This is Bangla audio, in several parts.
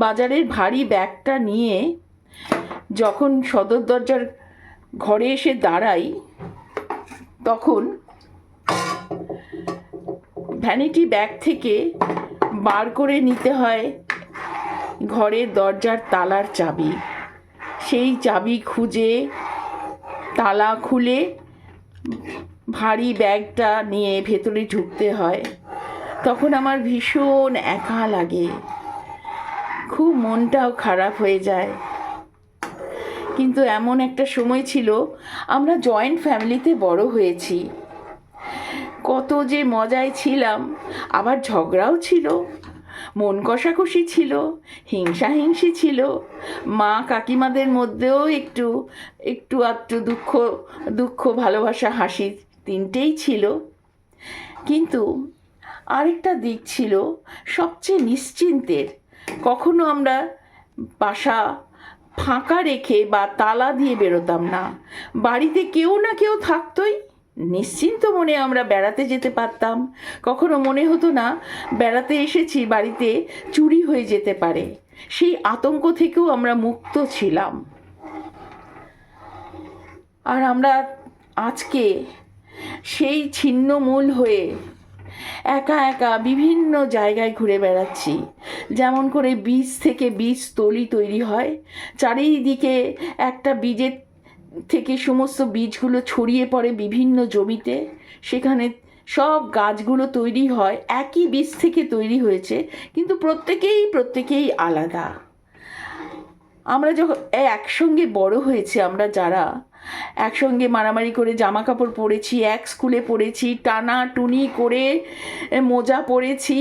বাজারের ভারী ব্যাগটা নিয়ে যখন সদর দরজার ঘরে এসে দাঁড়াই, তখন ভ্যানিটি ব্যাগ থেকে বার করে নিতে হয় ঘরের দরজার তালার চাবি। সেই চাবি খুঁজে তালা খুলে ভারী ব্যাগটা নিয়ে ভেতরে ঢুকতে হয়। তখন আমার ভীষণ একা লাগে, খুব মনটাও খারাপ হয়ে যায়। কিন্তু এমন একটা সময় ছিল, আমরা জয়েন্ট ফ্যামিলিতে বড় হয়েছি, কত যে মজায় ছিলাম। আবার ঝগড়াও ছিল, মন কষাকষি ছিল, হিংসাহিংসি ছিল, মা কাকিমাদের মধ্যেও একটু একটু আধটু দুঃখ ভালোবাসা হাসি তিনটেই ছিল। কিন্তু আরেকটা দিক ছিল সবচেয়ে নিশ্চিন্তের। কখনো আমরা বাসা ফাঁকা রেখে বা তালা দিয়ে বেরোতাম না, বাড়িতে কেউ না কেউ থাকতই। নিশ্চিন্ত মনে আমরা বেড়াতে যেতে পারতাম। কখনো মনে হতো না বেড়াতে এসেছি, বাড়িতে চুরি হয়ে যেতে পারে। সেই আতঙ্ক থেকেও আমরা মুক্ত ছিলাম। আর আমরা আজকে সেই ছিন্নমূল হয়ে একা একা বিভিন্ন জায়গায় ঘুরে বেড়াচ্ছি। যেমন করে বীজ থেকে বীজতলি তৈরি হয়, চারিদিকে একটা বীজের থেকে সমস্ত বীজগুলো ছড়িয়ে পড়ে বিভিন্ন জমিতে, সেখানে সব গাছগুলো তৈরি হয়। একই বীজ থেকে তৈরি হয়েছে, কিন্তু প্রত্যেকেই আলাদা। আমরা যখন একসঙ্গে বড় হয়েছি, আমরা যারা একসঙ্গে মারামারি করে জামা কাপড় পরেছি, এক স্কুলে পড়েছি, টানা টুনি করে মোজা পরেছি,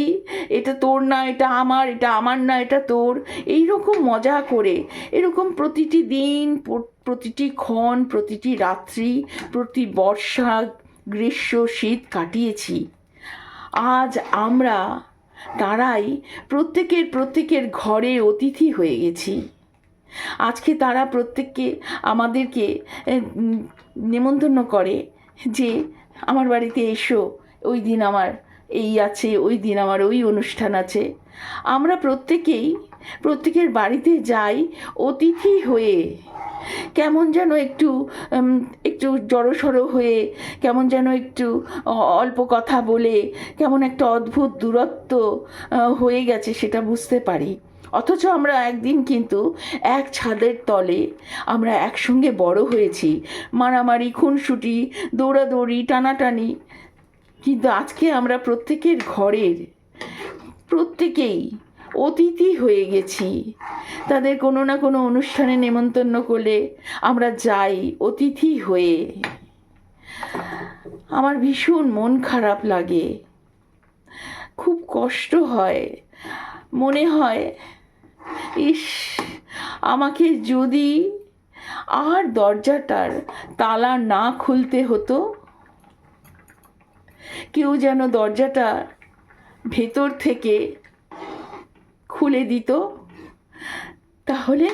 এটা তোর না এটা আমার, এটা আমার না এটা তোর, এই রকম মজা করে এরকম প্রতিটি দিন, প্রতিটি ক্ষণ, প্রতিটি রাত্রি, প্রতি বর্ষা গ্রীষ্ম শীত কাটিয়েছি। আজ আমরা তারাই প্রত্যেকের ঘরে অতিথি হয়ে গেছি। আজকে তারা প্রত্যেককে আমাদেরকে নেমন্তন্ন করে যে আমার বাড়িতে এসো, ওই দিন আমার এই আছে, ওই দিন আমার ওই অনুষ্ঠান আছে। আমরা প্রত্যেকের বাড়িতে যাই অতিথি হয়ে, কেমন যেন একটু জড়সড় হয়ে, কেমন যেন একটু অল্প কথা বলে, কেমন একটা অদ্ভুত দূরত্ব হয়ে গেছে সেটা বুঝতে পারি। অথচ আমরা একদিন কিন্তু এক ছাদের তলে আমরা একসঙ্গে বড় হয়েছি, মারামারি, খুনসুটি, দৌড়াদৌড়ি, টানাটানি। কিন্তু আজকে আমরা প্রত্যেকের ঘরের প্রত্যেকেই অতিথি হয়ে গেছি। তাদের কোনো না কোনো অনুষ্ঠানে নেমন্তন্ন করলে আমরা যাই অতিথি হয়ে। আমার ভীষণ মন খারাপ লাগে, খুব কষ্ট হয়। মনে হয়, ইস, আমাকে যদি আর দরজাটার তালা না খুলতে হতো, কেউ যেন দরজাটা ভেতর থেকে খুলে দিত, তাহলে